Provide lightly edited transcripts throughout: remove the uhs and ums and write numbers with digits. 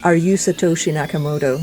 Are you Satoshi Nakamoto?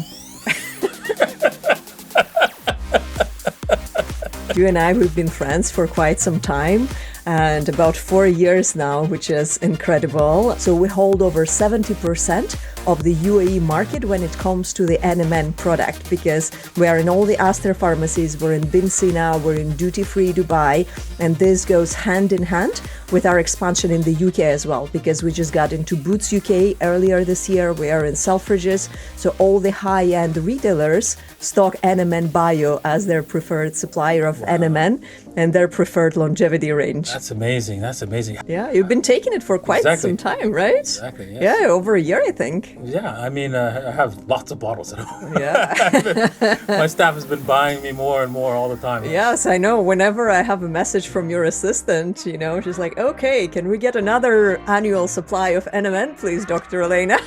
You and I, we've been friends for quite some time, and about 4 years now, which is incredible. So we hold over 70% of the UAE market when it comes to the NMN product, because we are in all the Aster pharmacies, we're in Bin Sina, we're in duty-free Dubai, and this goes hand in hand with our expansion in the UK as well, because we just got into Boots UK earlier this year. We are in Selfridges, so all the high-end retailers stock NMN Bio as their preferred supplier of NMN and their preferred longevity range. That's amazing. That's amazing. Yeah, you've been taking it for quite some time, right? Exactly. Yes. Yeah, over a year, I think. Yeah, I mean, I have lots of bottles at home. Yeah. My staff has been buying me more and more all the time. Yes, I know. Whenever I have a message from your assistant, she's like, okay, can we get another annual supply of NMN, please, Dr. Elena?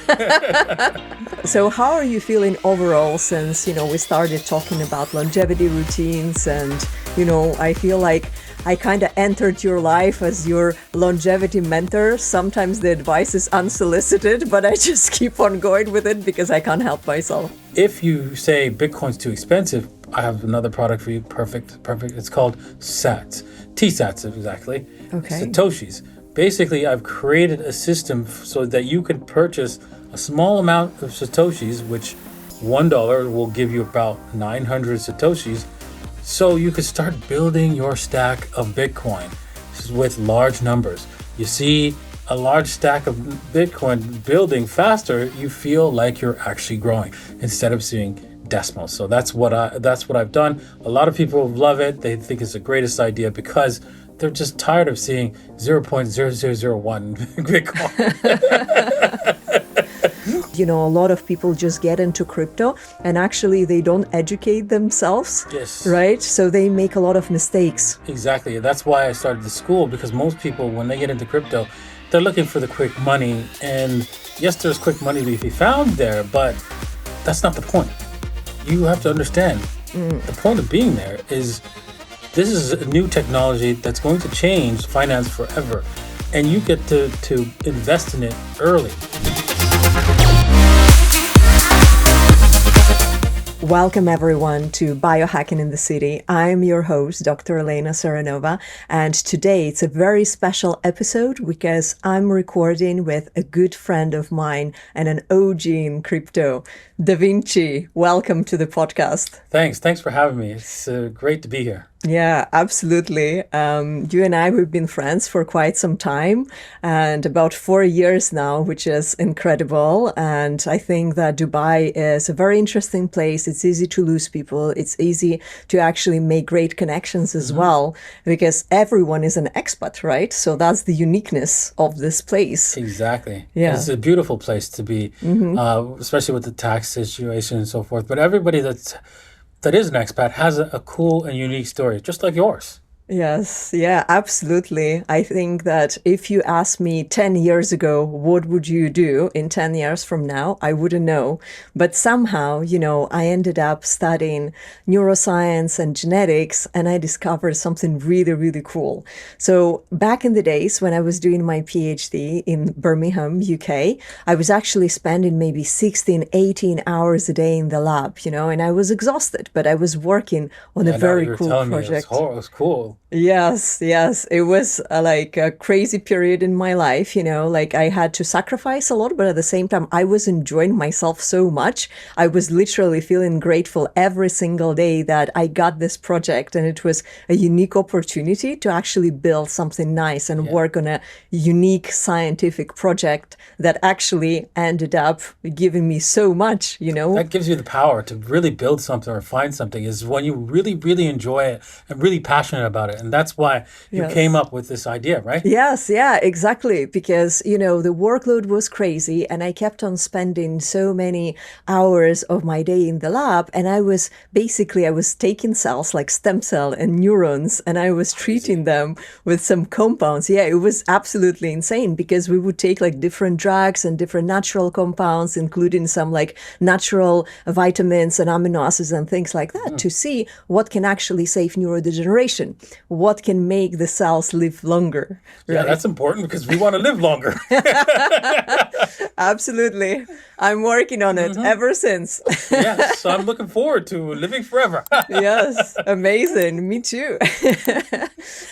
So how are you feeling overall since, we started talking about longevity routines and, I feel like I kind of entered your life as your longevity mentor. Sometimes the advice is unsolicited, but I just keep on going with it because I can't help myself. If you say Bitcoin's too expensive, I have another product for you. Perfect. It's called SATs. T-SATs, exactly. Okay. Satoshis. Basically, I've created a system so that you can purchase a small amount of Satoshis, which $1 will give you about 900 Satoshis. So you could start building your stack of Bitcoin with large numbers. You see a large stack of Bitcoin building faster, you feel like you're actually growing instead of seeing decimals. So that's what I've done. A lot of people love it. They think it's the greatest idea because they're just tired of seeing 0.0001 Bitcoin. A lot of people just get into crypto and actually they don't educate themselves. Yes. Right? So they make a lot of mistakes. Exactly. That's why I started the school, because most people, when they get into crypto, they're looking for the quick money. And yes, there's quick money to be found there, but that's not the point. You have to understand the point of being there is this is a new technology that's going to change finance forever. And you get to invest in it early. Welcome everyone to Biohacking in the City. I'm your host, Dr. Elena Serenova, and today it's a very special episode because I'm recording with a good friend of mine and an OG in crypto, Davinci. Welcome to the podcast. Thanks for having me. It's great to be here. Yeah, absolutely. You and I, we've been friends for quite some time and about 4 years now, which is incredible. And I think that Dubai is a very interesting place. It's easy to lose people. It's easy to actually make great connections as well, because everyone is an expat, right? So that's the uniqueness of this place. Exactly. Yeah. It's a beautiful place to be, especially with the tax situation and so forth. But everybody that is an expat has a cool and unique story, just like yours. Yes, yeah, absolutely. I think that if you asked me 10 years ago, what would you do in 10 years from now, I wouldn't know. But somehow, I ended up studying neuroscience and genetics, and I discovered something really, really cool. So back in the days when I was doing my PhD in Birmingham, UK, I was actually spending maybe 16, 18 hours a day in the lab, and I was exhausted, but I was working on a very cool project. It was cool. Yes. It was like a crazy period in my life, like I had to sacrifice a lot, but at the same time, I was enjoying myself so much. I was literally feeling grateful every single day that I got this project, and it was a unique opportunity to actually build something nice and work on a unique scientific project that actually ended up giving me so much, That gives you the power to really build something or find something, is when you really, really enjoy it and really passionate about it. And that's why you came up with this idea, right? Yes, yeah, exactly. Because, the workload was crazy and I kept on spending so many hours of my day in the lab. And I was taking cells like stem cell and neurons, and I was treating them with some compounds. Yeah, it was absolutely insane because we would take like different drugs and different natural compounds, including some like natural vitamins and amino acids and things like that to see what can actually save neurodegeneration. what can make the cells live longer. Yeah, right? that's important because we want to live longer. Absolutely. I'm working on it ever since. Yes, I'm looking forward to living forever. Yes, amazing. Me too.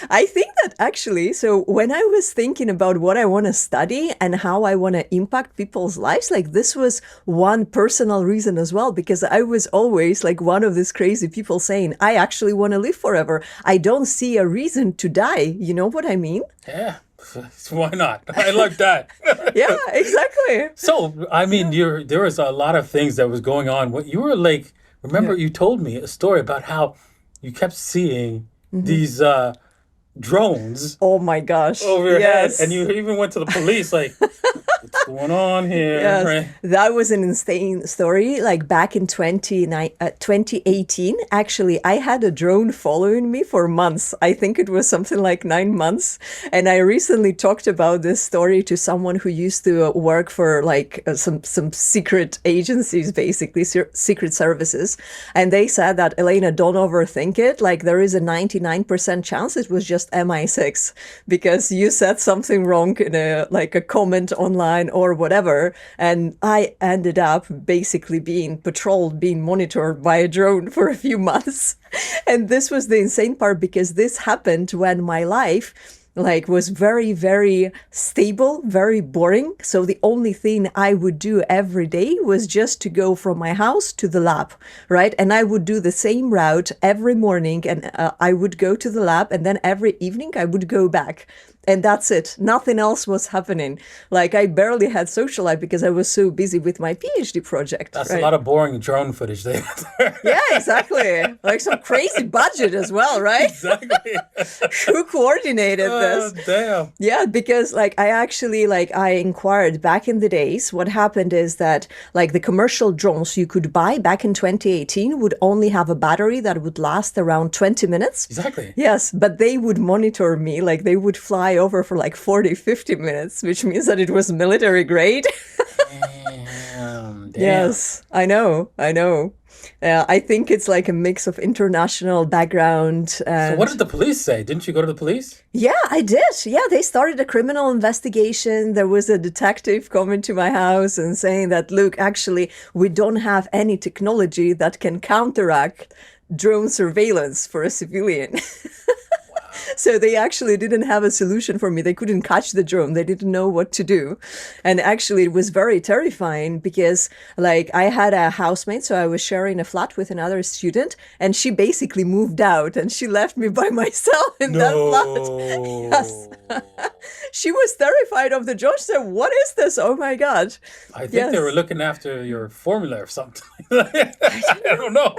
I think that actually, so when I was thinking about what I want to study and how I want to impact people's lives, like this was one personal reason as well, because I was always like one of these crazy people saying, I actually want to live forever. I don't see a reason to die. You know what I mean? Yeah, why not? I like that. Yeah, exactly. So, I mean, there was a lot of things that was going on. What you were like, remember you told me a story about how you kept seeing these drones Oh my gosh. over your Yes. head, and you even went to the police like, what's going on here? Yes, Right? that was an insane story. Like back in 2018, actually, I had a drone following me for months. I think it was something like 9 months. And I recently talked about this story to someone who used to work for like some secret agencies, basically secret services. And they said that, Elena, don't overthink it. Like there is a 99% chance it was just MI6 because you said something wrong in a comment online or whatever, and I ended up basically being patrolled, being monitored by a drone for a few months. And this was the insane part because this happened when my life was very, very stable, very boring. So the only thing I would do every day was just to go from my house to the lab, right? And I would do the same route every morning, and I would go to the lab, and then every evening I would go back. And that's it. Nothing else was happening. Like I barely had social life because I was so busy with my PhD project. That's right? a lot of boring drone footage there. Yeah, exactly. Like some crazy budget as well, right? Exactly. Who coordinated this? Damn. Yeah, because I actually I inquired back in the days. What happened is that the commercial drones you could buy back in 2018 would only have a battery that would last around 20 minutes. Exactly. Yes, but they would monitor me, they would fly over for 40, 50 minutes, which means that it was military grade. Damn. Yes, I know. I think it's a mix of international background. And So what did the police say? Didn't you go to the police? yeah, I did. Yeah, they started a criminal investigation. There was a detective coming to my house and saying that, look, actually, we don't have any technology that can counteract drone surveillance for a civilian. So they actually didn't have a solution for me. They couldn't catch the drone. They didn't know what to do. And actually it was very terrifying because I had a housemate. So I was sharing a flat with another student and she basically moved out and she left me by myself in that flat. Yes. She was terrified of the drone. She said, what is this? Oh my God. I think they were looking after your formula or something. I don't know.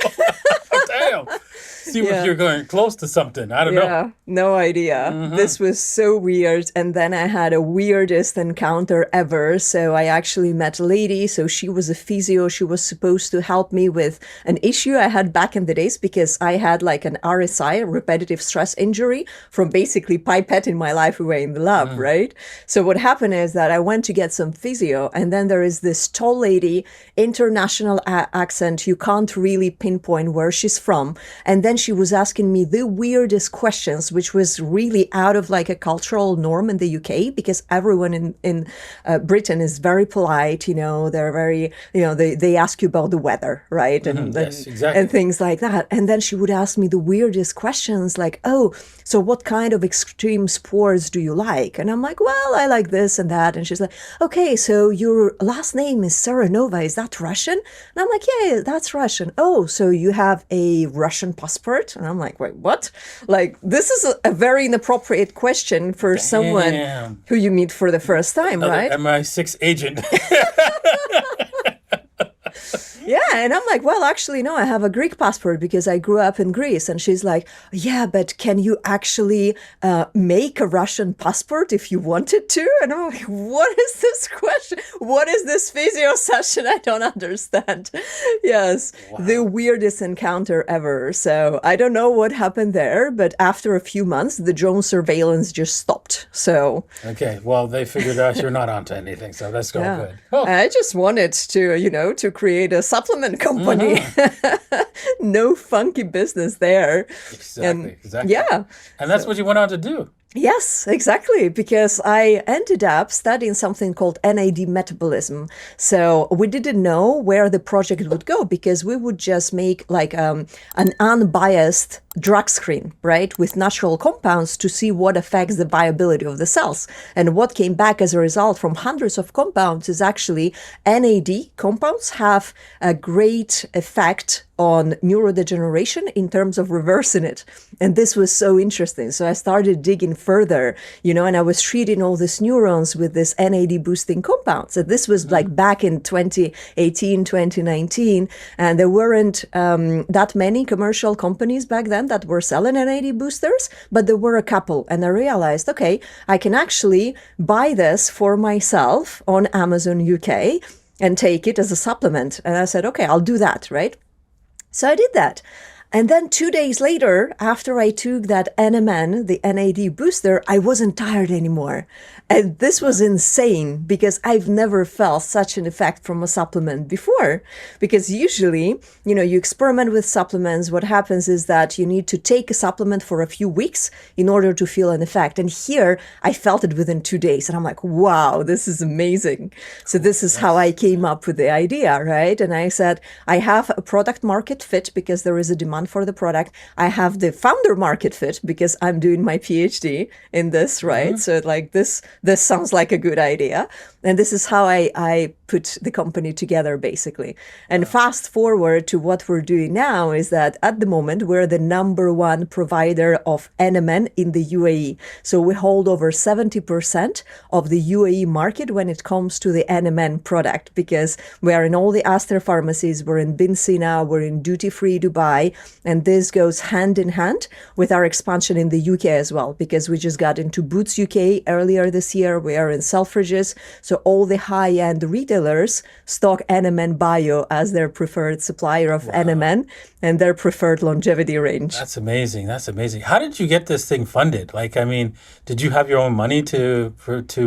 Damn. See if you're going close to something. I don't know. No idea. This was so weird. And then I had a weirdest encounter ever. So I actually met a lady. So she was a physio. She was supposed to help me with an issue I had back in the days because I had an RSI, a repetitive stress injury, from basically pipetting my life away in the lab, right? So what happened is that I went to get some physio, and then there is this tall lady, international accent. You can't really pinpoint where she's from. And then she was asking me the weirdest questions, which was really out of a cultural norm in the UK, because everyone in Britain is very polite, they're very, they ask you about the weather, right? And, yes, exactly. and things like that. And then she would ask me the weirdest questions oh, so what kind of extreme sports do you like? And I'm like, well, I like this and that. And she's like, okay, so your last name is Saranova. Is that Russian? And I'm like, yeah, that's Russian. Oh, so you have a Russian passport? And I'm like, wait, what? This is a very inappropriate question for someone who you meet for the first time, right? MI6 agent. Yeah, and I'm like, well, actually, no, I have a Greek passport because I grew up in Greece. And she's like, yeah, but can you actually make a Russian passport if you wanted to? And I'm like, what is this question? What is this physio session? I don't understand. Yes, wow. The weirdest encounter ever. So I don't know what happened there, but after a few months, the drone surveillance just stopped. So okay, well, they figured out you're not onto anything, so let's go good. Oh. I just wanted to, to create a supplement supplement company. No funky business there. Exactly. Yeah. And that's what you went on to do. Yes, exactly, because I ended up studying something called NAD metabolism. So we didn't know where the project would go because we would just make like an unbiased drug screen, right, with natural compounds to see what affects the viability of the cells. And what came back as a result from hundreds of compounds is actually NAD compounds have a great effect on neurodegeneration in terms of reversing it. And this was so interesting. So I started digging further, and I was treating all these neurons with this NAD boosting compounds. And this was like back in 2018, 2019. And there weren't that many commercial companies back then that were selling NAD boosters, but there were a couple. And I realized, okay, I can actually buy this for myself on Amazon UK and take it as a supplement. And I said, okay, I'll do that, right? So I did that. And then 2 days later, after I took that NMN, the NAD booster, I wasn't tired anymore. And this was insane because I've never felt such an effect from a supplement before. Because usually, you experiment with supplements. What happens is that you need to take a supplement for a few weeks in order to feel an effect. And here, I felt it within 2 days. And I'm like, wow, this is amazing. So this is how I came up with the idea, right? And I said, I have a product market fit because there is a demand for the product. I have the founder market fit because I'm doing my PhD in this, right? So like this sounds like a good idea. And this is how I put the company together, basically. And fast forward to what we're doing now is that at the moment, we're the number one provider of NMN in the UAE. So we hold over 70% of the UAE market when it comes to the NMN product, because we are in all the Aster pharmacies, we're in Bin Sina, we're in duty-free Dubai, and this goes hand in hand with our expansion in the UK as well, because we just got into Boots UK earlier this year. We are in Selfridges. So all the high-end retailers stock NMN Bio as their preferred supplier of NMN and their preferred longevity range. That's amazing. How did you get this thing funded? Did you have your own money to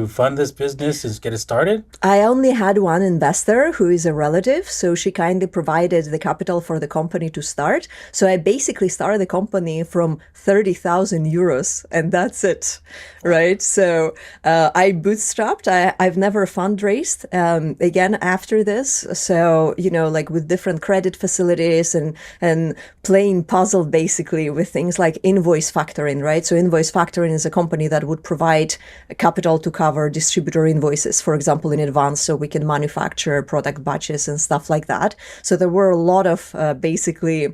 fund this business and get it started? I only had one investor who is a relative, so she kindly provided the capital for the company to start. So I basically started the company from 30,000 euros, and that's it, right? So I bootstrapped. I've never fundraised again after this. So, with different credit facilities and playing puzzle basically with things like invoice factoring, right? So invoice factoring is a company that would provide capital to cover distributor invoices, for example, in advance, so we can manufacture product batches and stuff like that. So there were a lot of basically,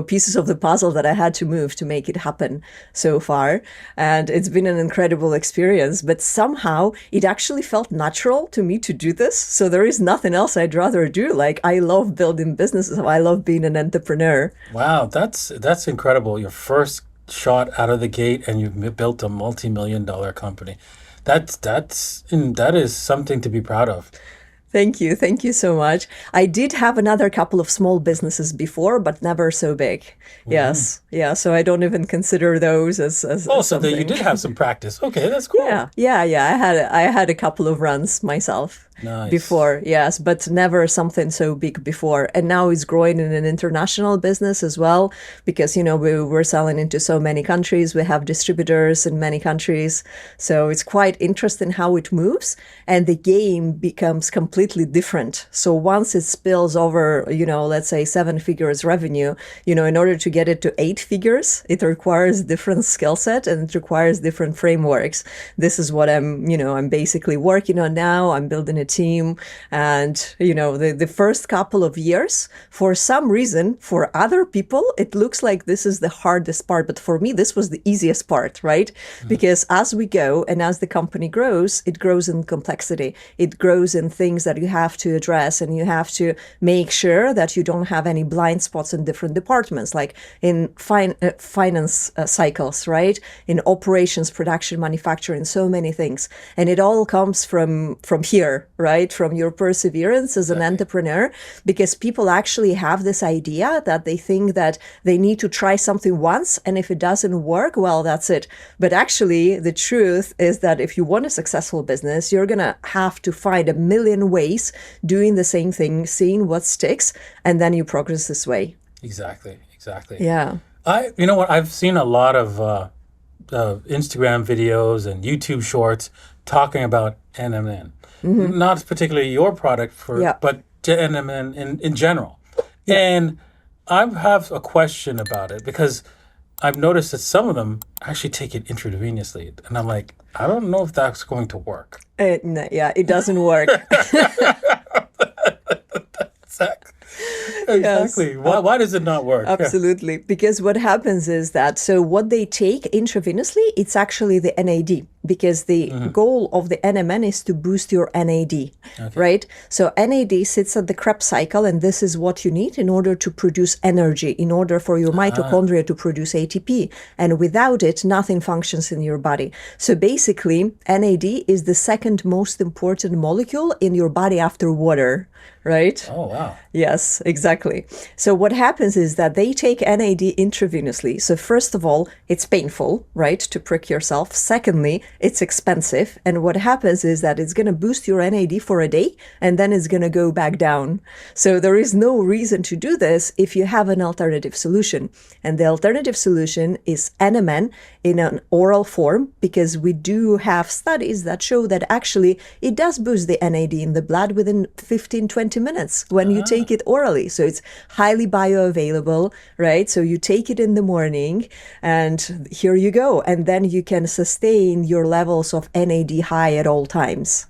pieces of the puzzle that I had to move to make it happen so far. And it's been an incredible experience, but somehow it actually felt natural to me to do this. So there is nothing else I'd rather do. I love building businesses. I love being an entrepreneur. Wow, that's incredible. Your first shot out of the gate and you've built a multi-million-dollar company. That is something to be proud of. Thank you. Thank you so much. I did have another couple of small businesses before, but never so big. Yes. Yeah. So I don't even consider those as so something. You did have some practice. Okay, that's cool. Yeah. I had a couple of runs myself. Nice. Before, yes, but never something so big before. And now it's growing in an international business as well, because, we're selling into so many countries. We have distributors in many countries. So it's quite interesting how it moves, and the game becomes completely different. So once it spills over, let's say 7 figures revenue, in order to get it to 8 figures, it requires different skill set and it requires different frameworks. This is what I'm basically working on now. I'm building a team, and the first couple of years, for some reason, for other people it looks like this is the hardest part, but for me this was the easiest part, right? Because as we go and as the company grows, it grows in complexity, it grows in things that you have to address, and you have to make sure that you don't have any blind spots in different departments, like in finance cycles, right, in operations, production, manufacturing, so many things. And it all comes from here, right? From your perseverance as an entrepreneur, because people actually have this idea that they think that they need to try something once, and if it doesn't work, well, that's it. But actually, the truth is that if you want a successful business, you're going to have to find a million ways ways, doing the same thing, seeing what sticks, and then you progress this way. Exactly. Yeah. You know what? I've seen a lot of Instagram videos and YouTube shorts talking about NMN. Not particularly your product, but NMN in general. Yeah. And I have a question about it because I've noticed that some of them actually take it intravenously. And I'm like, I don't know if that's going to work. No, yeah, it doesn't work. Exactly. Yes. Why does it not work? Absolutely. Because what happens is that, so what they take intravenously, it's actually the NAD, because the goal of the NMN is to boost your NAD, right? So NAD sits at the Krebs cycle, and this is what you need in order to produce energy, in order for your mitochondria to produce ATP. And without it, nothing functions in your body. So basically, NAD is the second most important molecule in your body after water, right? Oh, wow. Yes, exactly. So what happens is that they take NAD intravenously. So first of all, it's painful, right, to prick yourself. Secondly, it's expensive. And what happens is that it's going to boost your NAD for a day, and then it's going to go back down. So there is no reason to do this if you have an alternative solution. And the alternative solution is NMN in an oral form, because we do have studies that show that actually it does boost the NAD in the blood within 15-20 minutes when you take it orally. So it's highly bioavailable, right? So you take it in the morning and here you go. And then you can sustain your levels of NAD high at all times.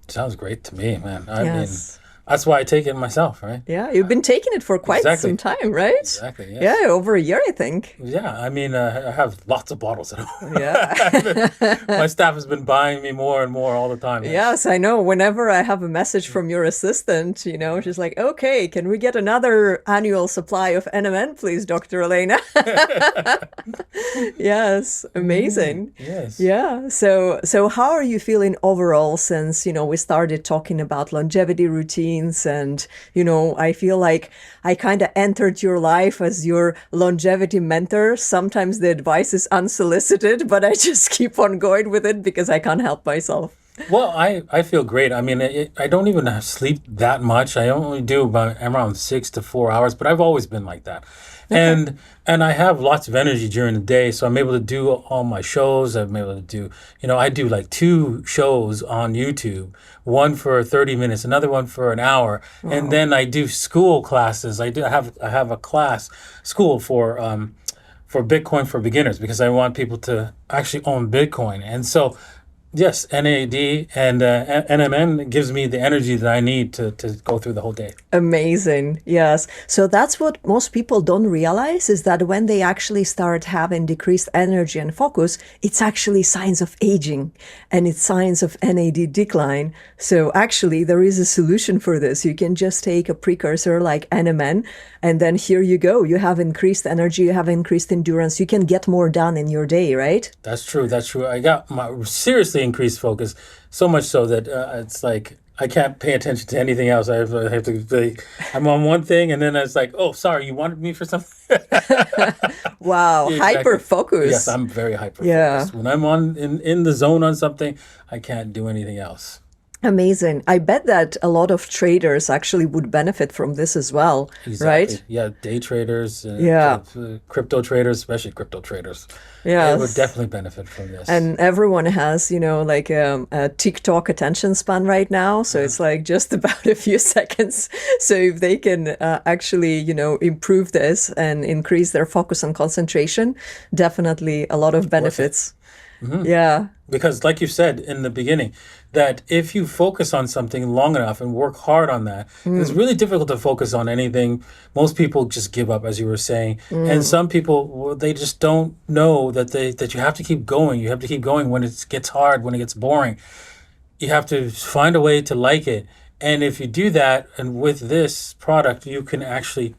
Sounds great to me, man. I mean, Yes. that's why I take it myself, right? Yeah, you've been taking it for quite some time, right? Exactly, yes. Yeah, over a year, I think. Yeah, I mean, I have lots of bottles at home. Yeah. My staff has been buying me more and more all the time. Yes, I know. Whenever I have a message from your assistant, you know, she's like, okay, can we get another annual supply of NMN, please, Dr. Elena? Yes, amazing. Yes. Yeah. So how are you feeling overall since, you know, we started talking about longevity routines, and, you know, I feel like I kind of entered your life as your longevity mentor. Sometimes the advice is unsolicited, but I just keep on going with it because I can't help myself. Well, I feel great. I mean, I don't even have sleep that much. I only do about around 6 to 4 hours, but I've always been like that. Okay. And I have lots of energy during the day, so I'm able to do all my shows. I'm able to do, you know, I do like 2 shows on YouTube, one for 30 minutes, another one for an hour, and then I do school classes. I have a class school for Bitcoin for beginners, because I want people to actually own Bitcoin, and so. Yes, NAD and NMN gives me the energy that I need to go through the whole day. Amazing. Yes. So that's what most people don't realize, is that when they actually start having decreased energy and focus, it's actually signs of aging, and it's signs of NAD decline. So actually there is a solution for this. You can just take a precursor like NMN, and then here you go. You have increased energy, you have increased endurance. You can get more done in your day, right? That's true. That's true. I got my seriously increased focus, so much so that it's like I can't pay attention to anything else. I have to I'm on one thing, and then it's like, oh, sorry, you wanted me for something. Wow, Yeah, exactly. hyper focus. Yes, I'm very hyper focused. Yeah. When I'm in the zone on something, I can't do anything else. Amazing. I bet that a lot of traders actually would benefit from this as well, Exactly. right? Yeah, day traders, crypto traders, especially crypto traders. Yes. They would definitely benefit from this. And everyone has, you know, like a TikTok attention span right now. So it's like just about a few seconds. So if they can actually, you know, improve this and increase their focus and concentration, definitely a lot of benefits. Mm-hmm. Yeah. Because like you said in the beginning, that if you focus on something long enough and work hard on that, it's really difficult to focus on anything. Most people just give up, as you were saying. And some people, well, they just don't know that you have to keep going. You have to keep going when it gets hard, when it gets boring. You have to find a way to like it. And if you do that, and with this product, you can actually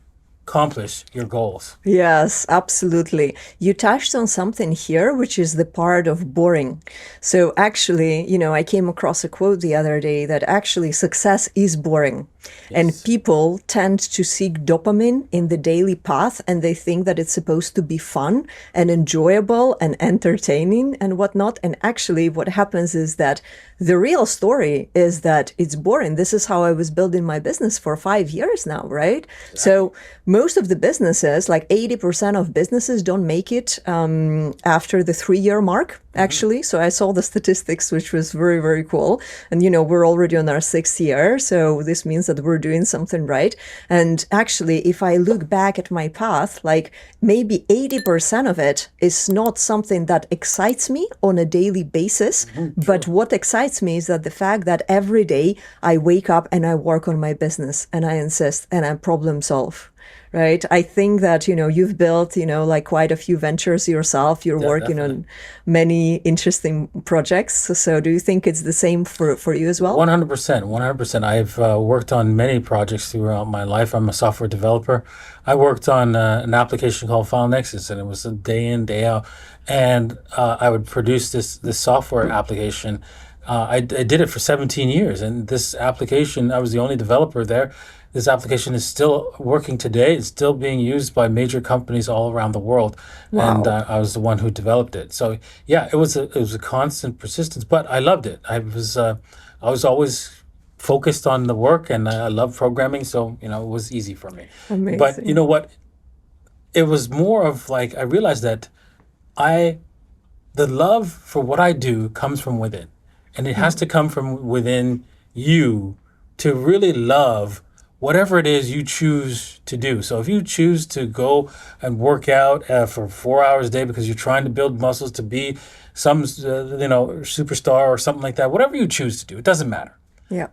accomplish your goals. Yes, absolutely. You touched on something here, which is the part of boring. So actually, you know, I came across a quote the other day that actually success is boring. And Yes. people tend to seek dopamine in the daily path, and they think that it's supposed to be fun and enjoyable and entertaining and whatnot. And actually, what happens is that the real story is that it's boring. This is how I was building my business for 5 years now, right? So most of the businesses, like 80% of businesses, don't make it after the 3-year mark, actually. So I saw the statistics, which was very, very cool. And, we're already on our 6th year. So this means that we're doing something right. And actually, if I look back at my path, like maybe 80% of it is not something that excites me on a daily basis. But what excites me is that the fact that every day I wake up and I work on my business and I insist and I problem solve. Right. I think that, you've built, like quite a few ventures yourself. You're working on many interesting projects. So do you think it's the same for you as well? 100%. 100%. I've worked on many projects throughout my life. I'm a software developer. I worked on an application called File Nexus, and it was a day in, day out. And I would produce this software application. I did it for 17 years. And this application, I was the only developer there. This application is still working today. It's still being used by major companies all around the world. Wow. And I was the one who developed it. So yeah, it was a constant persistence, but I loved it. I was always focused on the work, and I love programming. So, it was easy for me. Amazing. But you know what? It was more of like, I realized that the love for what I do comes from within, and it has to come from within you to really love whatever it is you choose to do. So if you choose to go and work out for 4 hours a day because you're trying to build muscles to be some, superstar or something like that, whatever you choose to do, it doesn't matter. Yeah.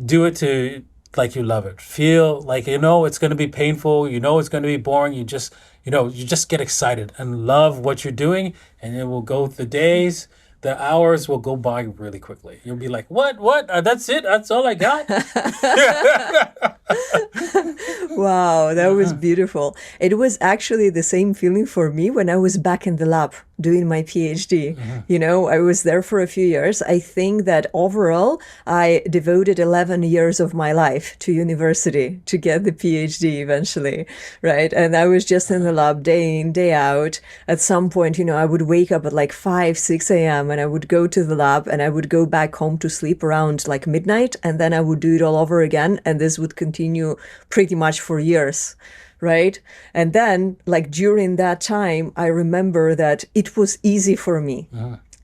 Do it to like you love it. Feel like it's going to be painful. It's going to be boring. You just get excited and love what you're doing, and it will go the days. The hours will go by really quickly. You'll be like, what? That's it? That's all I got? Wow, that was beautiful. It was actually the same feeling for me when I was back in the lab doing my PhD. I was there for a few years. I think that overall, I devoted 11 years of my life to university to get the PhD eventually, right? And I was just in the lab day in, day out. At some point, I would wake up at like 5, 6 a.m. and I would go to the lab and I would go back home to sleep around like midnight, and then I would do it all over again. And this would continue pretty much for years. Right. And then like during that time, I remember that it was easy for me.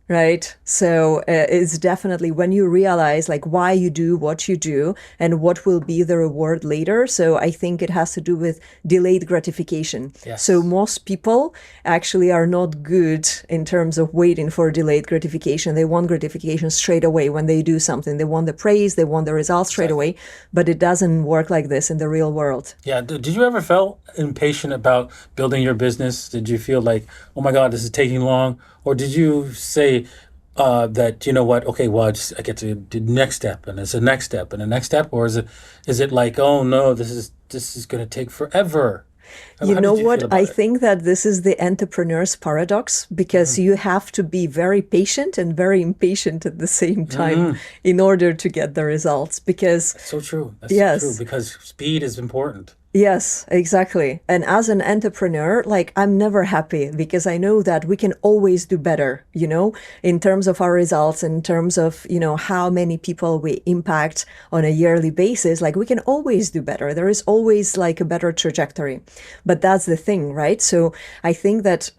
Right. So it's definitely when you realize like why you do what you do and what will be the reward later. So I think it has to do with delayed gratification. Yes. So most people actually are not good in terms of waiting for delayed gratification. They want gratification straight away when they do something. They want the praise, they want the results straight away, but it doesn't work like this in the real world. Yeah. Did you ever feel impatient about building your business? Did you feel like, oh my God, this is taking long? Or did you say that, okay, well, I get to do the next step, and it's the next step and the next step? Or is it like, oh no, this is going to take forever? You know what? I think that this is the entrepreneur's paradox, because you have to be very patient and very impatient at the same time in order to get the results. Because That's so true. That's yes. so true, because speed is important. Yes, exactly. And as an entrepreneur, like I'm never happy because I know that we can always do better, in terms of our results, in terms of, how many people we impact on a yearly basis. Like we can always do better. There is always like a better trajectory. But that's the thing, right? So I think that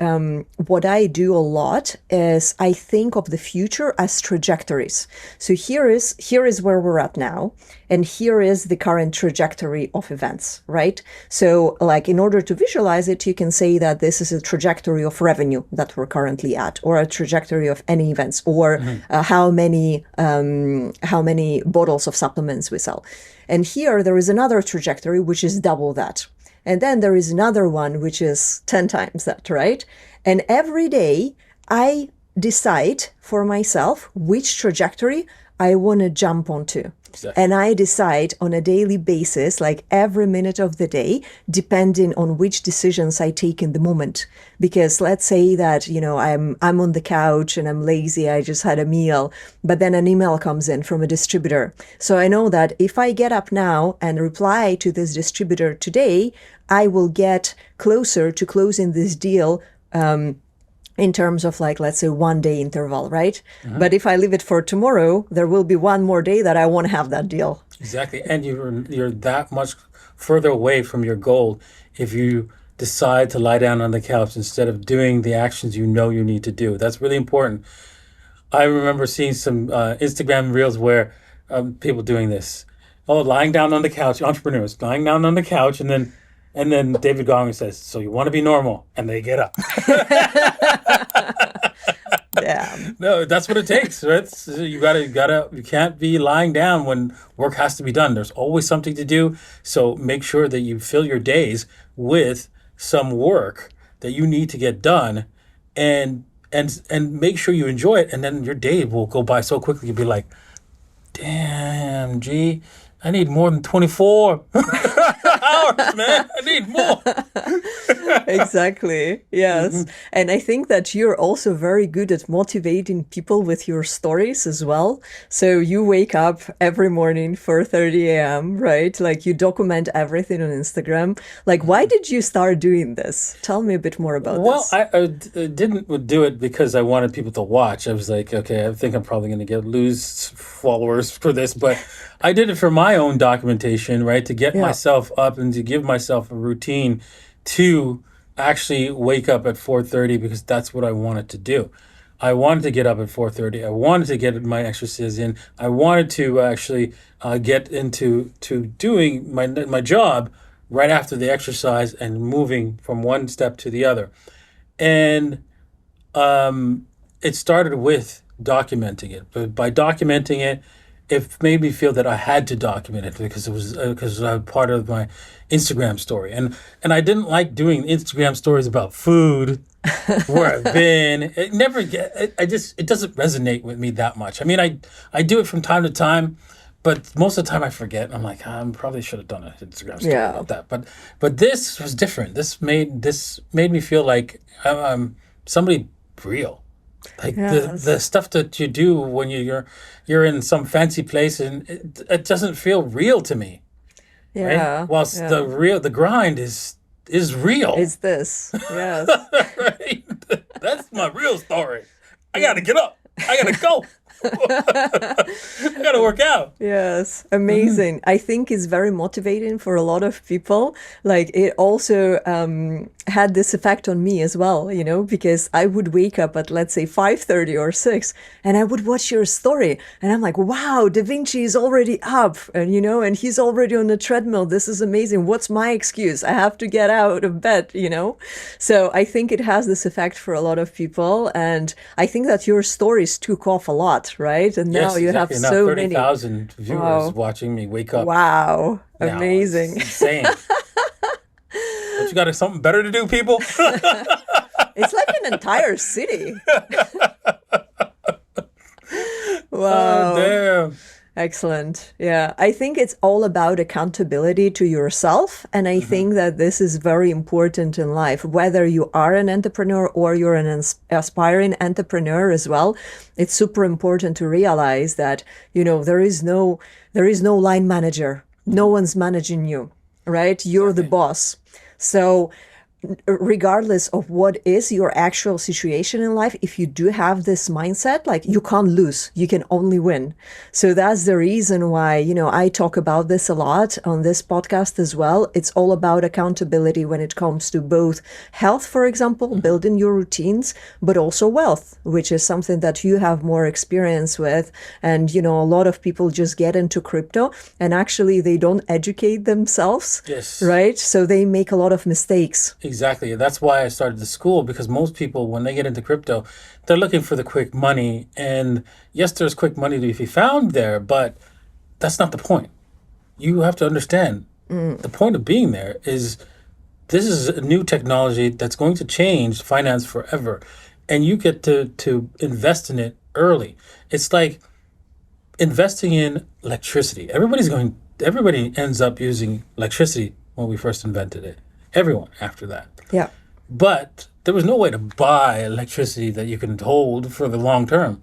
what I do a lot is I think of the future as trajectories. So here is where we're at now. And here is the current trajectory of events, right? So like in order to visualize it, you can say that this is a trajectory of revenue that we're currently at, or a trajectory of any events, or how many bottles of supplements we sell. And here there is another trajectory, which is double that. And then there is another one, which is 10 times that, right? And every day I decide for myself which trajectory I want to jump onto. Exactly. And I decide on a daily basis, like every minute of the day, depending on which decisions I take in the moment. Because let's say that, I'm on the couch and I'm lazy, I just had a meal, but then an email comes in from a distributor. So I know that if I get up now and reply to this distributor today, I will get closer to closing this deal in terms of like, let's say 1 day interval, right? But if I leave it for tomorrow, there will be one more day that I won't have that deal. Exactly. And you're that much further away from your goal if you decide to lie down on the couch instead of doing the actions you know you need to do. That's really important. I remember seeing some Instagram reels where people doing this. Oh, lying down on the couch, entrepreneurs lying down on the couch, and then David Goggins says, "So you want to be normal?" And they get up. Yeah. No, that's what it takes, right? So you can't be lying down when work has to be done. There's always something to do. So make sure that you fill your days with some work that you need to get done, and make sure you enjoy it. And then your day will go by so quickly. You'll be like, damn, gee, I need more than 24 hours, man. I need more. Exactly. Yes. And I think that you're also very good at motivating people with your stories as well. So you wake up every morning, 4:30 a.m., right? Like you document everything on Instagram. Like, why did you start doing this? Tell me a bit more about this. Well, I didn't do it because I wanted people to watch. I was like, okay, I think I'm probably going to lose followers for this, but I did it for my own documentation, right? To get myself up and to give myself a routine to actually wake up at 4:30 because that's what I wanted to do. I wanted to get up at 4:30. I wanted to get my exercise in. I wanted to actually get into doing my job right after the exercise and moving from one step to the other. And it started with documenting it. But by documenting it, it made me feel that I had to document it because it was part of my Instagram story, and I didn't like doing Instagram stories about food, where I've been. It doesn't resonate with me that much. I mean, I do it from time to time, but most of the time I forget. I'm like, I probably should have done an Instagram story about that. But this was different. This made me feel like I'm somebody real. Like the stuff that you do when you're in some fancy place, and it doesn't feel real to me. Yeah. Right? Whilst the grind is real. It's this. Yes. Right? That's my real story. I gotta get up. I gotta go. I gotta work out. Yes, amazing. I think it's very motivating for a lot of people. Like it also had this effect on me as well, because I would wake up at, let's say, 5:30 or 6, and I would watch your story, and I'm like, wow, Davinci is already up, and and he's already on the treadmill. This is amazing. What's my excuse? I have to get out of bed, So I think it has this effect for a lot of people, and I think that your stories took off a lot, right? And now you have so 30,000 viewers watching me wake up. Wow, amazing. It's insane. But you got something better to do, people? It's like an entire city. Wow. Oh, damn. Excellent. Yeah. I think it's all about accountability to yourself. And I think that this is very important in life, whether you are an entrepreneur or you're an aspiring entrepreneur as well. It's super important to realize that, there is no line manager. No one's managing you, right? You're the boss. So regardless of what is your actual situation in life, if you do have this mindset, like you can't lose, you can only win. So that's the reason why, I talk about this a lot on this podcast as well. It's all about accountability when it comes to both health, for example, building your routines, but also wealth, which is something that you have more experience with. And, a lot of people just get into crypto and actually they don't educate themselves. Yes. Right? So they make a lot of mistakes. Exactly. That's why I started the school, because most people, when they get into crypto, they're looking for the quick money. And yes, there's quick money to be found there, but that's not the point. You have to understand the point of being there is this is a new technology that's going to change finance forever. And you get to invest in it early. It's like investing in electricity. Everybody ends up using electricity when we first invented it. Everyone after that. Yeah. But there was no way to buy electricity that you can hold for the long term.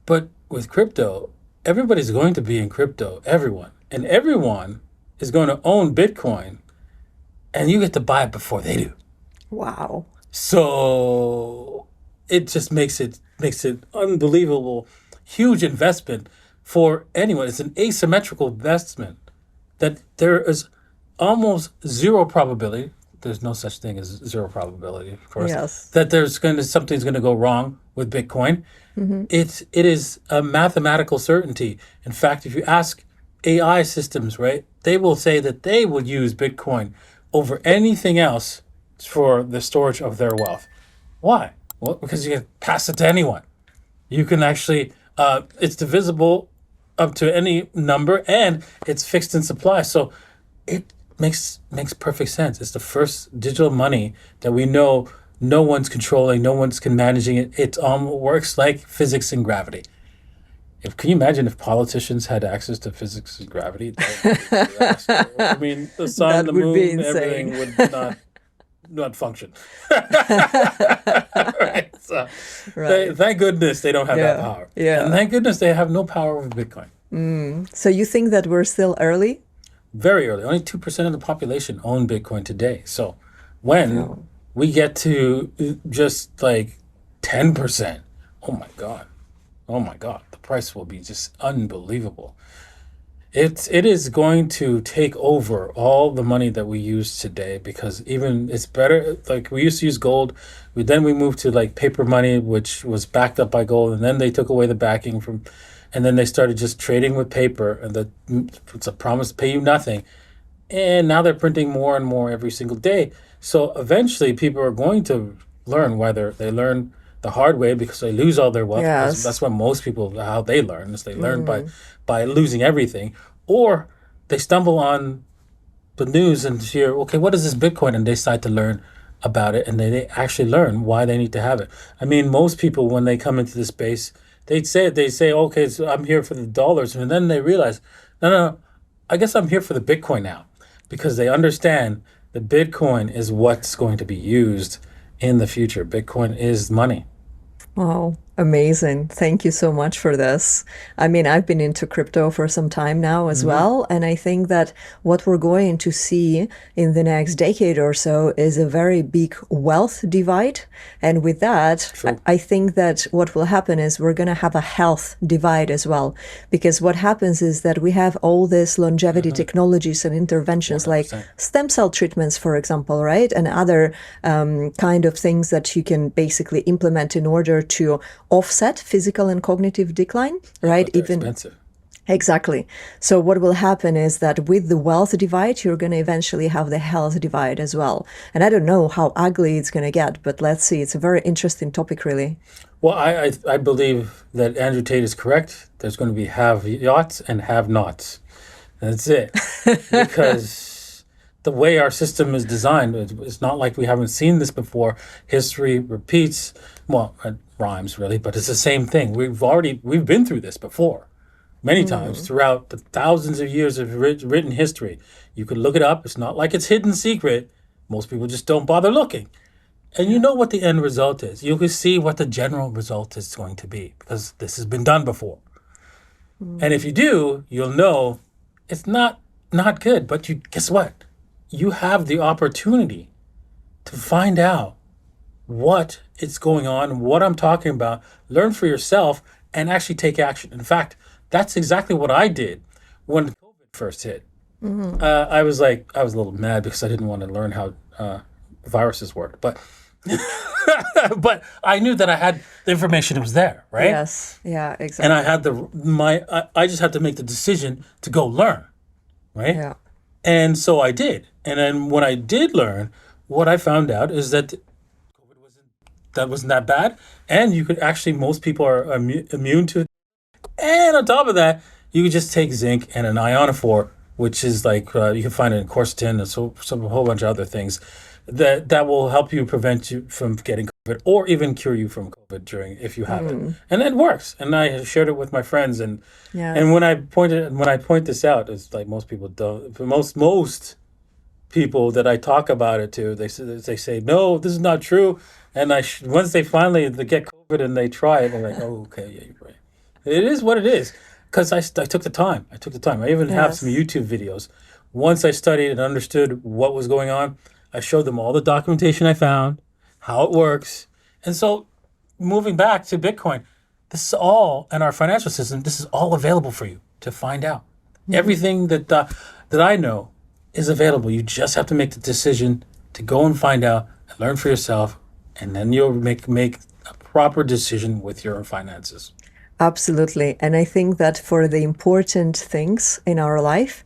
But with crypto, everybody's going to be in crypto, everyone. And everyone is going to own Bitcoin, and you get to buy it before they do. Wow. So it just makes it unbelievable, huge investment for anyone. It's an asymmetrical investment that there is almost zero probability. There's no such thing as zero probability, of course. Yes. That something's going to go wrong with Bitcoin. It is a mathematical certainty. In fact, if you ask AI systems, right, they will say that they will use Bitcoin over anything else for the storage of their wealth. Why? Well, because you can pass it to anyone. You can actually, it's divisible up to any number, and it's fixed in supply. So it makes perfect sense. It's the first digital money that we know no one's controlling, no one's managing it. It works like physics and gravity. Can you imagine if politicians had access to physics and gravity? I mean, the sun, the moon, everything would not function. Right. So, thank goodness they don't have that power. Yeah. And thank goodness they have no power over Bitcoin. So you think that we're still early? Very early. Only 2% of the population own Bitcoin today. So when we get to just like 10%, oh my God, the price will be just unbelievable. It is going to take over all the money that we use today, because even it's better. Like, we used to use gold. Then we moved to like paper money, which was backed up by gold. And then they took away the backing and then they started just trading with paper, and it's a promise to pay you nothing. And now they're printing more and more every single day. So eventually people are going to learn, whether they learn the hard way because they lose all their wealth. Yes. That's what most people, how they learn, is they learn by losing everything. Or they stumble on the news and hear, okay, what is this Bitcoin? And they decide to learn about it, and they actually learn why they need to have it. I mean, most people, when they come into this space, they say, okay, so I'm here for the dollars. And then they realize, no, I guess I'm here for the Bitcoin now, because they understand that Bitcoin is what's going to be used in the future. Bitcoin is money. Wow, amazing. Thank you so much for this. I mean, I've been into crypto for some time now as well. And I think that what we're going to see in the next decade or so is a very big wealth divide. And with that, I think that what will happen is we're going to have a health divide as well. Because what happens is that we have all these longevity technologies and interventions 100%. like stem cell treatments, for example, right? And other kind of things that you can basically implement in order to offset physical and cognitive decline, right? But they're expensive. Exactly. So what will happen is that with the wealth divide, you're going to eventually have the health divide as well. And I don't know how ugly it's going to get, but let's see. It's a very interesting topic, really. Well, I believe that Andrew Tate is correct. There's going to be have-yots and have-nots. That's it. Because the way our system is designed, it's not like we haven't seen this before. History repeats. Well, it rhymes really, but it's the same thing. We've been through this before many times throughout the thousands of years of written history. You could look it up. It's not like it's hidden secret. Most people just don't bother looking. And you know what the end result is. You can see what the general result is going to be, because this has been done before. And if you do, you'll know it's not good. But guess what? You have the opportunity to find out what is going on, what I'm talking about, learn for yourself, and actually take action. In fact, that's exactly what I did when COVID first hit. I was a little mad because I didn't want to learn how viruses work, but but I knew that I had the information. It was there, right? Yes. Yeah, exactly. And I had I just had to make the decision to go learn, right? Yeah. And so I did. And then when I did learn, what I found out is that COVID wasn't that bad, and you could actually, most people are immune to it. And on top of that, you could just take zinc and an ionophore, which is like you can find it in quercetin and a whole bunch of other things that will help you prevent you from getting COVID or even cure you from COVID during if you have it. And it works. And I shared it with my friends and Yes. when I point this out, it's like most people don't for most people that I talk about it to, they say no, this is not true. And once they get COVID and they try it, they're like, oh, okay, yeah, you're right. It is what it is. Because I took the time. I took the time. I even have some Yes. YouTube videos. Once I studied and understood what was going on, I showed them all the documentation I found, how it works. And so moving back to Bitcoin, this is all in our financial system. This is all available for you to find out. Everything that I know is available. You just have to make the decision to go and find out and learn for yourself, and then you'll make a proper decision with your finances. Absolutely. And I think that for the important things in our life,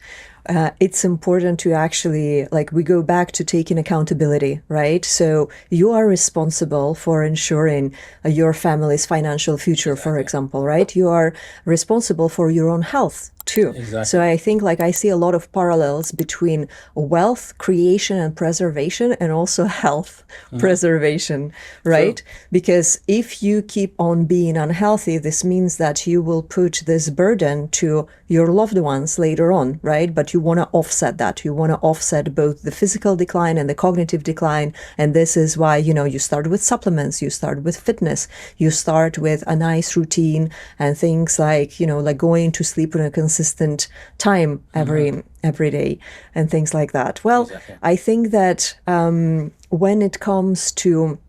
it's important to actually, like, we go back to taking accountability, right? So you are responsible for ensuring your family's financial future, for example, right? You are responsible for your own health too. Exactly. So I think, like, I see a lot of parallels between wealth creation and preservation and also health preservation, right? Because if you keep on being unhealthy, this means that you will put this burden to your loved ones later on, right? But you want to offset that. You want to offset both the physical decline and the cognitive decline. And this is why, you start with supplements, you start with fitness, you start with a nice routine and things like, like going to sleep in a consistent time every day and things like that. Well, Exactly. I think that when it comes to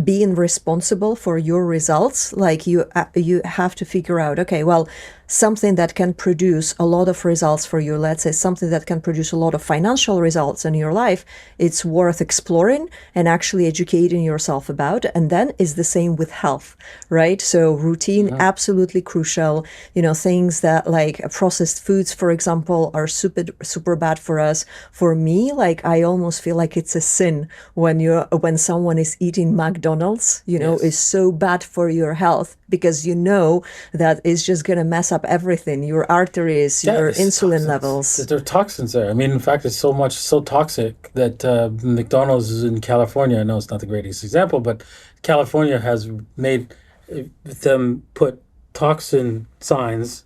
being responsible for your results, like you have to figure out, okay, well, something that can produce a lot of results for you, let's say something that can produce a lot of financial results in your life, it's worth exploring and actually educating yourself about. And then is the same with health, right? So routine, absolutely crucial. Things that, like, processed foods, for example, are super bad for us. For me, like, I almost feel like it's a sin when someone is eating McDonald's, Yes. is so bad for your health, because that it's just going to mess up everything, your arteries, Yeah, your there's insulin toxins. levels. There are toxins there. I mean, in fact, it's so toxic that McDonald's is in California. I know it's not the greatest example, but California has made them put toxin signs,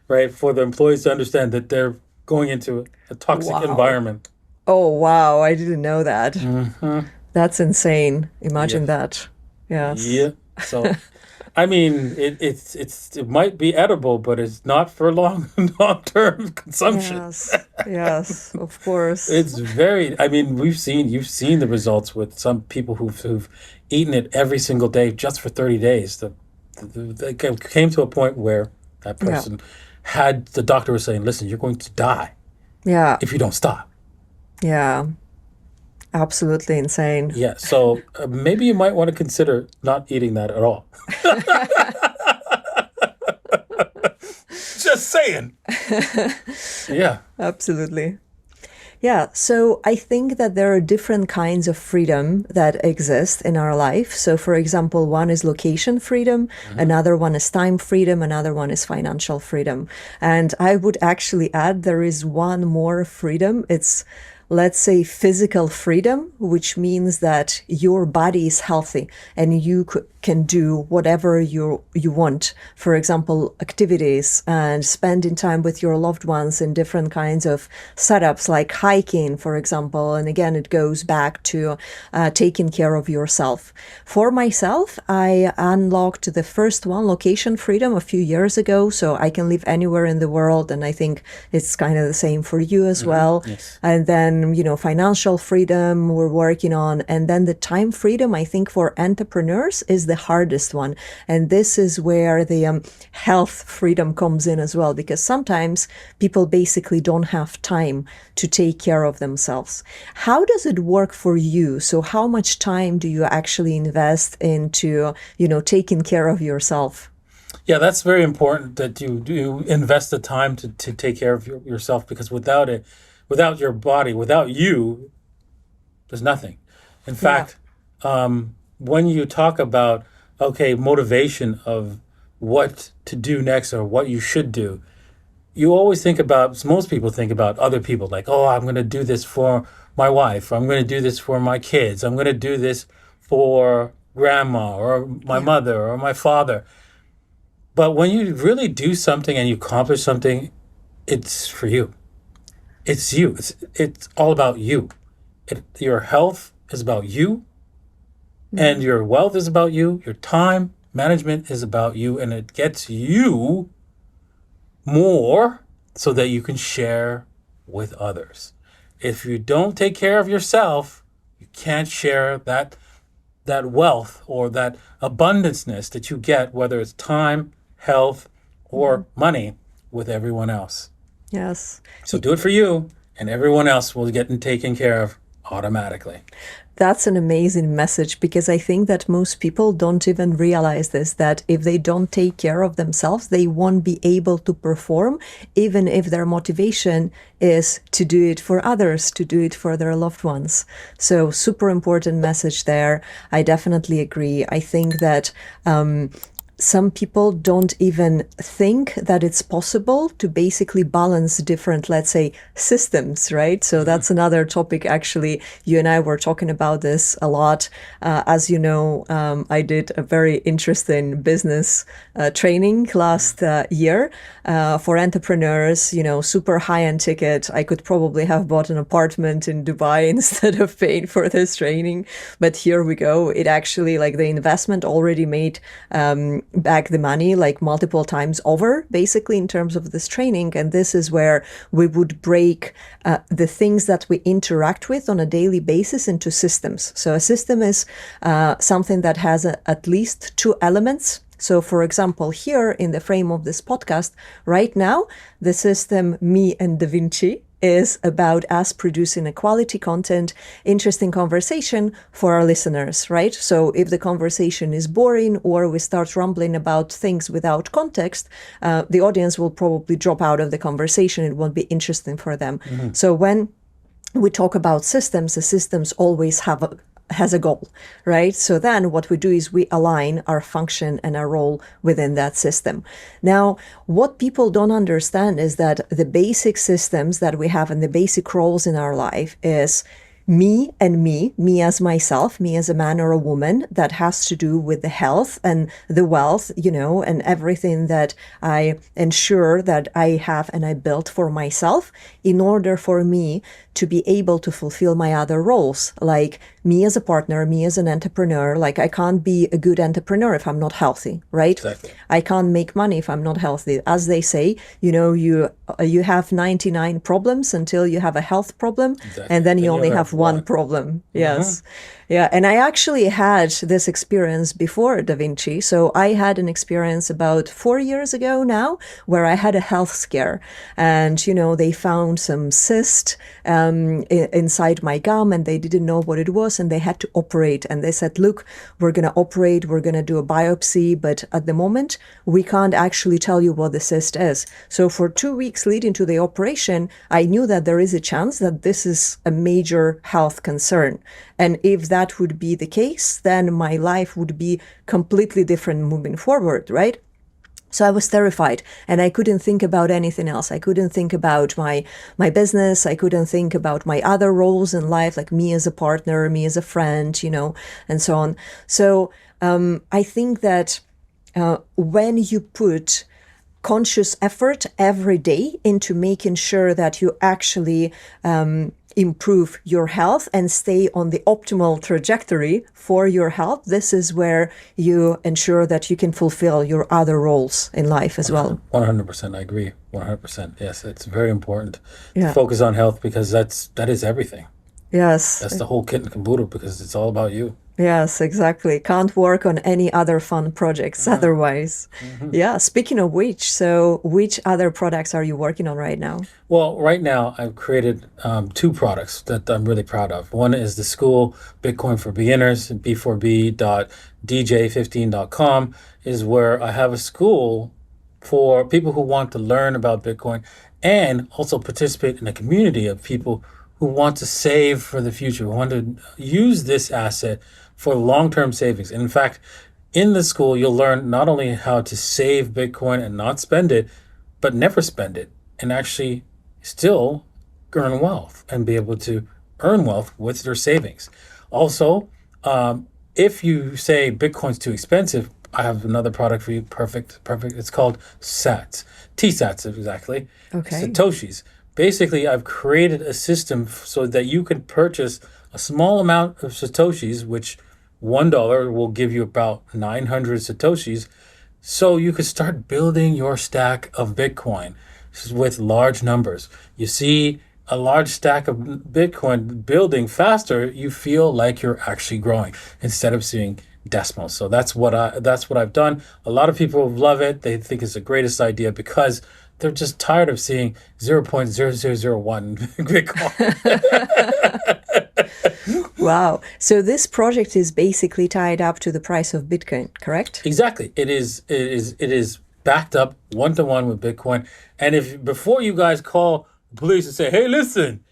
right, for the employees to understand that they're going into a toxic Wow. environment. Oh, wow. I didn't know that. That's insane. Imagine Yes. that. Yes. Yeah. So, I mean, it might be edible, but it's not for long-term consumption. Yes. Yes, of course. It's very. I mean, you've seen the results with some people who've eaten it every single day just for 30 days. They came to a point where that Yeah. person had the doctor was saying, "Listen, you're going to die Yeah. if you don't stop." Yeah. Absolutely insane. Yeah. So maybe you might want to consider not eating that at all. Just saying. Yeah. Absolutely. Yeah, so I think that there are different kinds of freedom that exist in our life. So, for example, one is location freedom, another one is time freedom, another one is financial freedom. And I would actually add there is one more freedom. It's, let's say, physical freedom, which means that your body is healthy and you can do whatever you want. For example, activities and spending time with your loved ones in different kinds of setups, like hiking, for example. And again, it goes back to taking care of yourself. For myself, I unlocked the first one, location freedom, a few years ago. So I can live anywhere in the world. And I think it's kind of the same for you as well. Yes. And then, financial freedom we're working on. And then the time freedom, I think, for entrepreneurs is the hardest one. And this is where the health freedom comes in as well, because sometimes people basically don't have time to take care of themselves. How does it work for you? So how much time do you actually invest into, taking care of yourself? Yeah, that's very important that you do invest the time to take care of yourself, because without it, without your body, without you, there's nothing. In fact, when you talk about, motivation of what to do next or what you should do, you always think about, most people think about other people, like, oh, I'm going to do this for my wife. I'm going to do this for my kids. I'm going to do this for grandma or my mother or my father. But when you really do something and you accomplish something, it's for you. It's you. It's all about you. Your health is about you, and your wealth is about you. Your time management is about you, and it gets you more so that you can share with others. If you don't take care of yourself, you can't share that wealth or that abundanceness that you get, whether it's time, health, or money, with everyone else. Yes. So do it for you, and everyone else will get taken care of automatically. That's an amazing message, because I think that most people don't even realize this, that if they don't take care of themselves, they won't be able to perform, even if their motivation is to do it for others, to do it for their loved ones. So super important message there. I definitely agree. I think that some people don't even think that it's possible to basically balance different, let's say, systems, right? So that's another topic. Actually, you and I were talking about this a lot. As you know, I did a very interesting business training last year for entrepreneurs, super high-end ticket. I could probably have bought an apartment in Dubai instead of paying for this training. But here we go. It actually, like, the investment already made back the money like multiple times over, basically, in terms of this training. And this is where we would break the things that we interact with on a daily basis into systems. So a system is something that has at least two elements. So, for example, here in the frame of this podcast, right now, the system me and Davinci is about us producing a quality content, interesting conversation for our listeners, right? So if the conversation is boring or we start rumbling about things without context, the audience will probably drop out of the conversation. It won't be interesting for them. So when we talk about systems, the systems always has a goal, right? So then what we do is we align our function and our role within that system. Now, what people don't understand is that the basic systems that we have and the basic roles in our life is me and me as myself, me as a man or a woman. That has to do with the health and the wealth, and everything that I ensure that I have and I built for myself in order for me to be able to fulfill my other roles, like me as a partner, me as an entrepreneur. Like, I can't be a good entrepreneur if I'm not healthy, right? Exactly. I can't make money if I'm not healthy. As they say, you have 99 problems until you have a health problem, Exactly. and then you only have one problem. Yes. Yeah. And I actually had this experience before Davinci. So I had an experience about 4 years ago now where I had a health scare, and, they found some cyst inside my gum, and they didn't know what it was, and they had to operate. And they said, look, we're going to operate, we're going to do a biopsy, but at the moment we can't actually tell you what the cyst is. So for 2 weeks leading to the operation, I knew that there is a chance that this is a major health concern. And if that would be the case, then my life would be completely different moving forward, right? So I was terrified, and I couldn't think about anything else. I couldn't think about my business. I couldn't think about my other roles in life, like me as a partner, me as a friend, and so on. So I think that when you put conscious effort every day into making sure that you actually improve your health and stay on the optimal trajectory for your health, this is where you ensure that you can fulfill your other roles in life as well. 100%. I agree. 100%. Yes, it's very important to focus on health, because that is everything. Yes. That's the whole kit and caboodle, because it's all about you. Yes, exactly. Can't work on any other fun projects otherwise. Yeah. Speaking of which, so which other products are you working on right now? Well, right now I've created two products that I'm really proud of. One is the school Bitcoin for Beginners, b4b.dj15.com is where I have a school for people who want to learn about Bitcoin and also participate in a community of people who want to save for the future, who want to use this asset for long-term savings. And in fact, in the school, you'll learn not only how to save Bitcoin and not spend it, but never spend it, and actually still earn wealth and be able to earn wealth with your savings. Also, if you say Bitcoin's too expensive, I have another product for you. Perfect. It's called Sats. T-Sats, exactly. Okay. Satoshis. Basically, I've created a system so that you can purchase a small amount of Satoshis, which $1 will give you about 900 Satoshis. So you could start building your stack of Bitcoin with large numbers. You see a large stack of Bitcoin building faster, you feel like you're actually growing instead of seeing decimals. So that's what I've done. A lot of people love it. They think it's the greatest idea because they're just tired of seeing 0.0001 Bitcoin. Wow. So this project is basically tied up to the price of Bitcoin, correct? Exactly. It is backed up 1-to-1 with Bitcoin. And if before you guys call the police and say, "Hey, listen,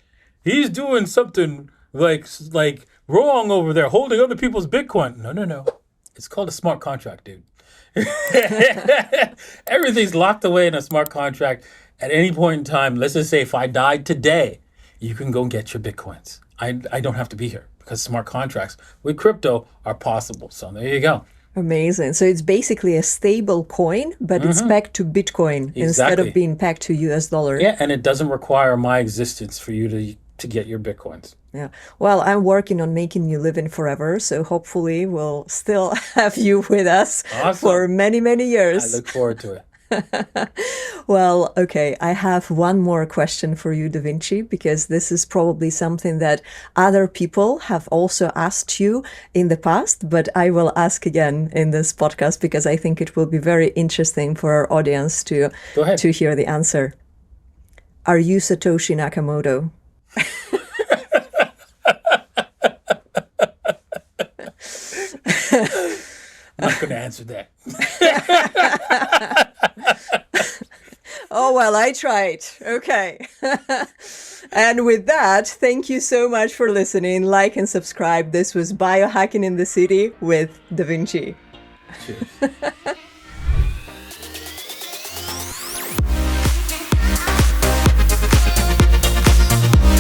he's doing something like wrong over there, holding other people's Bitcoin." No. It's called a smart contract, dude. Everything's locked away in a smart contract. At any point in time, let's just say if I died today, you can go get your Bitcoins. I don't have to be here because smart contracts with crypto are possible. So there you go. Amazing. So it's basically a stable coin, but it's pegged to Bitcoin instead of being pegged to US dollar. Yeah, and it doesn't require my existence for you to get your Bitcoins. Yeah. Well, I'm working on making you live in forever, so hopefully we'll still have you with us for many, many years. I look forward to it. Well, okay, I have one more question for you, Davinci, because this is probably something that other people have also asked you in the past, but I will ask again in this podcast because I think it will be very interesting for our audience to hear the answer. Are you Satoshi Nakamoto? I'm not going to answer that. Oh, well, I tried. Okay. And with that, thank you so much for listening. Like and subscribe. This was Biohacking in the City with Davinci. Cheers.